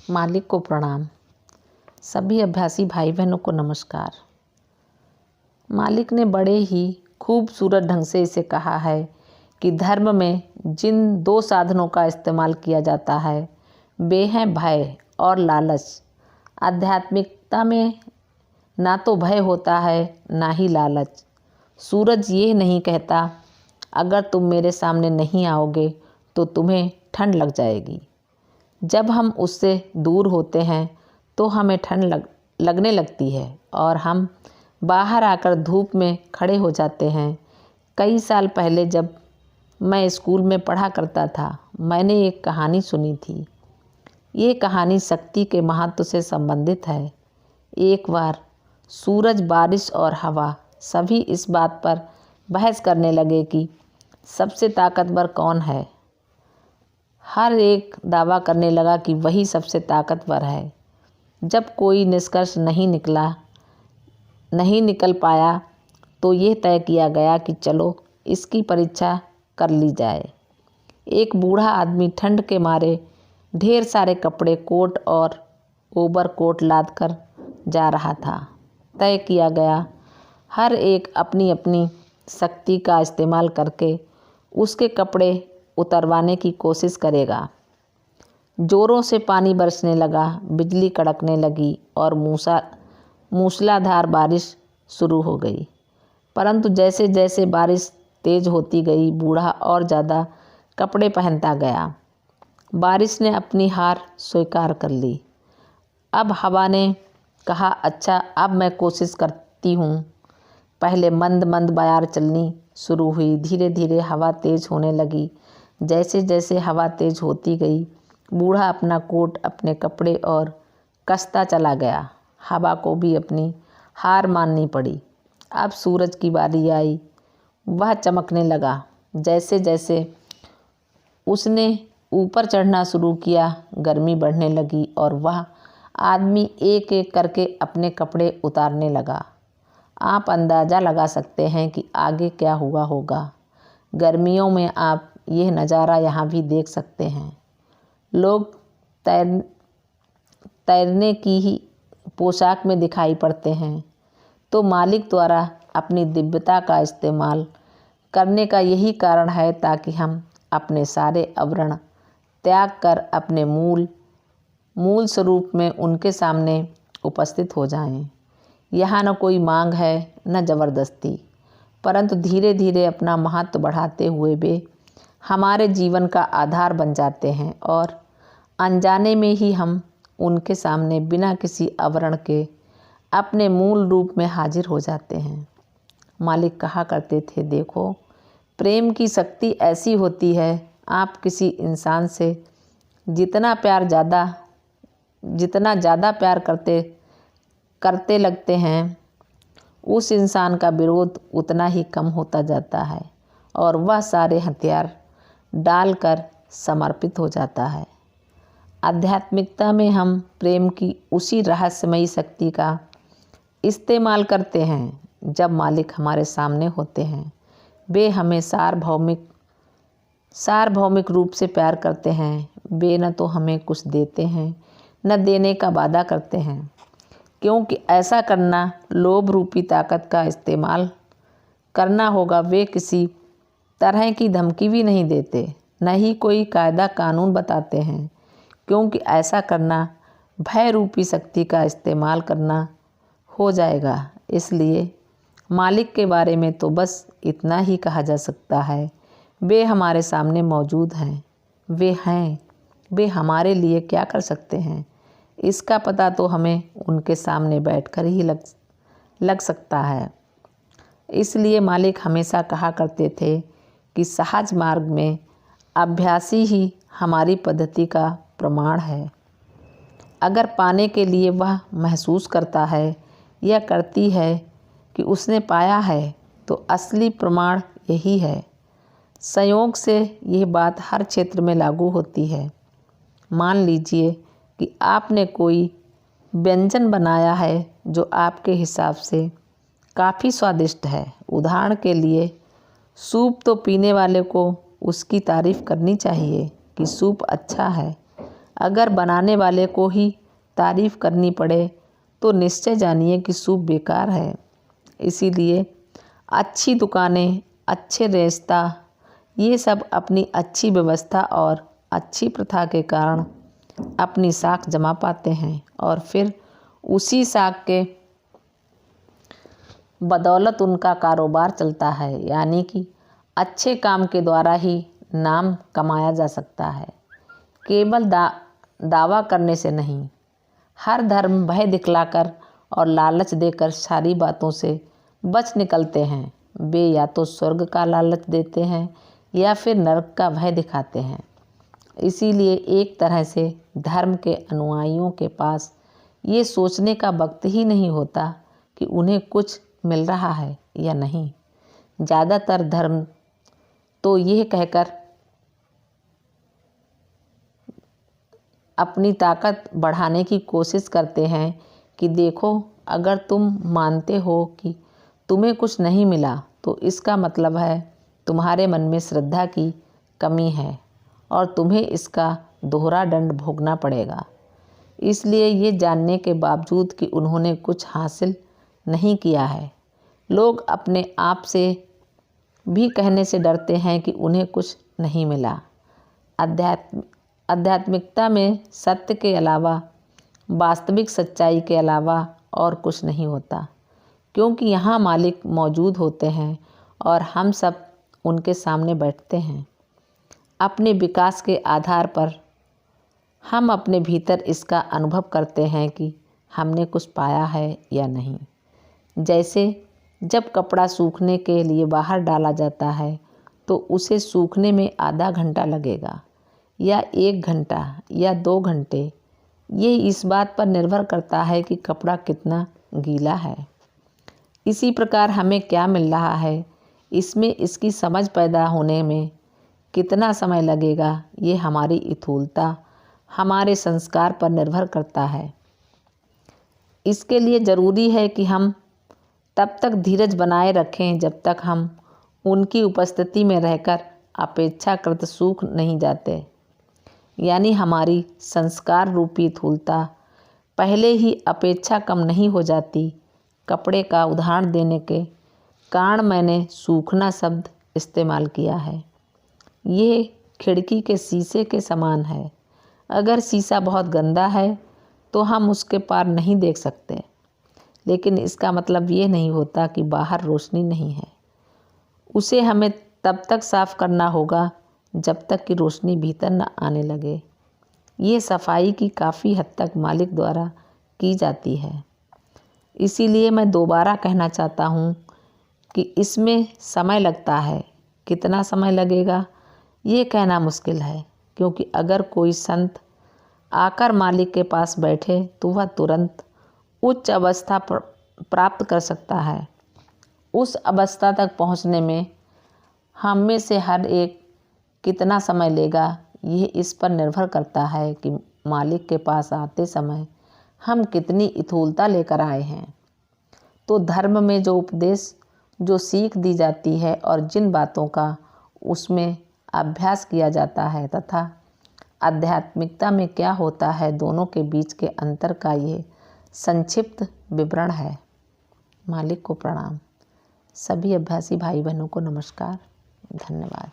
मालिक को प्रणाम। सभी अभ्यासी भाई बहनों को नमस्कार। मालिक ने बड़े ही खूबसूरत ढंग से इसे कहा है कि धर्म में जिन दो साधनों का इस्तेमाल किया जाता है वे हैं भय और लालच। आध्यात्मिकता में ना तो भय होता है ना ही लालच। सूरज ये नहीं कहता अगर तुम मेरे सामने नहीं आओगे तो तुम्हें ठंड लग जाएगी। जब हम उससे दूर होते हैं तो हमें ठंड लगने लगती है और हम बाहर आकर धूप में खड़े हो जाते हैं। कई साल पहले जब मैं स्कूल में पढ़ा करता था मैंने एक कहानी सुनी थी। ये कहानी शक्ति के महत्व से संबंधित है। एक बार सूरज, बारिश और हवा सभी इस बात पर बहस करने लगे कि सबसे ताकतवर कौन है। हर एक दावा करने लगा कि वही सबसे ताकतवर है। जब कोई निष्कर्ष नहीं निकल पाया तो ये तय किया गया कि चलो इसकी परीक्षा कर ली जाए। एक बूढ़ा आदमी ठंड के मारे ढेर सारे कपड़े, कोट और ओवरकोट लाद कर जा रहा था। तय किया गया हर एक अपनी अपनी शक्ति का इस्तेमाल करके उसके कपड़े उतरवाने की कोशिश करेगा। जोरों से पानी बरसने लगा, बिजली कड़कने लगी और मूसलाधार बारिश शुरू हो गई। परंतु जैसे जैसे बारिश तेज होती गई बूढ़ा और ज़्यादा कपड़े पहनता गया। बारिश ने अपनी हार स्वीकार कर ली। अब हवा ने कहा, अच्छा अब मैं कोशिश करती हूँ। पहले मंद मंद बयार चलनी शुरू हुई। धीरे धीरे हवा तेज होने लगी। जैसे जैसे हवा तेज होती गई बूढ़ा अपना कोट, अपने कपड़े और कसता चला गया। हवा को भी अपनी हार माननी पड़ी। अब सूरज की बारी आई। वह चमकने लगा। जैसे जैसे उसने ऊपर चढ़ना शुरू किया गर्मी बढ़ने लगी और वह आदमी एक एक करके अपने कपड़े उतारने लगा। आप अंदाज़ा लगा सकते हैं कि आगे क्या हुआ होगा। गर्मियों में आप यह नज़ारा यहाँ भी देख सकते हैं। लोग तैरने की ही पोशाक में दिखाई पड़ते हैं। तो मालिक द्वारा अपनी दिव्यता का इस्तेमाल करने का यही कारण है ताकि हम अपने सारे आवरण त्याग कर अपने मूल स्वरूप में उनके सामने उपस्थित हो जाएं। यहाँ न कोई मांग है न ज़बरदस्ती, परंतु धीरे धीरे अपना महत्व बढ़ाते हुए वे हमारे जीवन का आधार बन जाते हैं और अनजाने में ही हम उनके सामने बिना किसी आवरण के अपने मूल रूप में हाजिर हो जाते हैं। मालिक कहा करते थे, देखो प्रेम की शक्ति ऐसी होती है, आप किसी इंसान से जितना ज़्यादा प्यार करते लगते हैं उस इंसान का विरोध उतना ही कम होता जाता है और वह सारे हथियार डालकर समर्पित हो जाता है। आध्यात्मिकता में हम प्रेम की उसी रहस्यमयी शक्ति का इस्तेमाल करते हैं जब मालिक हमारे सामने होते हैं। वे हमें सार्वभौमिक रूप से प्यार करते हैं। वे न तो हमें कुछ देते हैं न देने का वादा करते हैं, क्योंकि ऐसा करना लोभ रूपी ताकत का इस्तेमाल करना होगा। वे किसी तरह की धमकी भी नहीं देते, न ही कोई कायदा कानून बताते हैं, क्योंकि ऐसा करना भय रूपी शक्ति का इस्तेमाल करना हो जाएगा। इसलिए मालिक के बारे में तो बस इतना ही कहा जा सकता है, वे हमारे सामने मौजूद हैं। वे हमारे लिए क्या कर सकते हैं इसका पता तो हमें उनके सामने बैठकर ही लग सकता है। इसलिए मालिक हमेशा कहा करते थे कि सहज मार्ग में अभ्यासी ही हमारी पद्धति का प्रमाण है। अगर पाने के लिए वह महसूस करता है या करती है कि उसने पाया है तो असली प्रमाण यही है। संयोग से यह बात हर क्षेत्र में लागू होती है। मान लीजिए कि आपने कोई व्यंजन बनाया है जो आपके हिसाब से काफ़ी स्वादिष्ट है। उदाहरण के लिए सूप, तो पीने वाले को उसकी तारीफ़ करनी चाहिए कि सूप अच्छा है। अगर बनाने वाले को ही तारीफ करनी पड़े तो निश्चय जानिए कि सूप बेकार है। इसीलिए अच्छी दुकानें, अच्छे रेस्ता, ये सब अपनी अच्छी व्यवस्था और अच्छी प्रथा के कारण अपनी साख जमा पाते हैं और फिर उसी साख के बदौलत उनका कारोबार चलता है। यानी कि अच्छे काम के द्वारा ही नाम कमाया जा सकता है, केवल दावा करने से नहीं। हर धर्म भय दिखलाकर और लालच देकर सारी बातों से बच निकलते हैं। वे या तो स्वर्ग का लालच देते हैं या फिर नरक का भय दिखाते हैं। इसीलिए एक तरह से धर्म के अनुयायियों के पास ये सोचने का वक्त ही नहीं होता कि उन्हें कुछ मिल रहा है या नहीं। ज़्यादातर धर्म तो यह कहकर अपनी ताकत बढ़ाने की कोशिश करते हैं कि देखो, अगर तुम मानते हो कि तुम्हें कुछ नहीं मिला तो इसका मतलब है तुम्हारे मन में श्रद्धा की कमी है और तुम्हें इसका दोहरा दंड भोगना पड़ेगा। इसलिए ये जानने के बावजूद कि उन्होंने कुछ हासिल नहीं किया है, लोग अपने आप से भी कहने से डरते हैं कि उन्हें कुछ नहीं मिला। आध्यात्मिकता में सत्य के अलावा, वास्तविक सच्चाई के अलावा और कुछ नहीं होता, क्योंकि यहाँ मालिक मौजूद होते हैं और हम सब उनके सामने बैठते हैं। अपने विकास के आधार पर हम अपने भीतर इसका अनुभव करते हैं कि हमने कुछ पाया है या नहीं। जैसे जब कपड़ा सूखने के लिए बाहर डाला जाता है तो उसे सूखने में आधा घंटा लगेगा या 1 घंटा या 2 घंटे, ये इस बात पर निर्भर करता है कि कपड़ा कितना गीला है। इसी प्रकार हमें क्या मिल रहा है, इसमें इसकी समझ पैदा होने में कितना समय लगेगा, ये हमारी स्थूलता, हमारे संस्कार पर निर्भर करता है। इसके लिए ज़रूरी है कि हम तब तक धीरज बनाए रखें जब तक हम उनकी उपस्थिति में रहकर अपेक्षाकृत सूख नहीं जाते। यानी हमारी संस्कार रूपी स्थूलता पहले ही अपेक्षा कम नहीं हो जाती। कपड़े का उदाहरण देने के कारण मैंने सूखना शब्द इस्तेमाल किया है। ये खिड़की के शीशे के समान है। अगर शीशा बहुत गंदा है तो हम उसके पार नहीं देख सकते, लेकिन इसका मतलब ये नहीं होता कि बाहर रोशनी नहीं है। उसे हमें तब तक साफ करना होगा जब तक कि रोशनी भीतर न आने लगे। ये सफाई की काफ़ी हद तक मालिक द्वारा की जाती है। इसीलिए मैं दोबारा कहना चाहता हूँ कि इसमें समय लगता है। कितना समय लगेगा ये कहना मुश्किल है, क्योंकि अगर कोई संत आकर मालिक के पास बैठे तो वह तुरंत उच्च अवस्था प्राप्त कर सकता है। उस अवस्था तक पहुँचने में हम में से हर एक कितना समय लेगा, यह इस पर निर्भर करता है कि मालिक के पास आते समय हम कितनी स्थूलता लेकर आए हैं। तो धर्म में जो उपदेश, जो सीख दी जाती है और जिन बातों का उसमें अभ्यास किया जाता है तथा आध्यात्मिकता में क्या होता है, दोनों के बीच के अंतर का ये संक्षिप्त विवरण है। मालिक को प्रणाम। सभी अभ्यासी भाई बहनों को नमस्कार। धन्यवाद।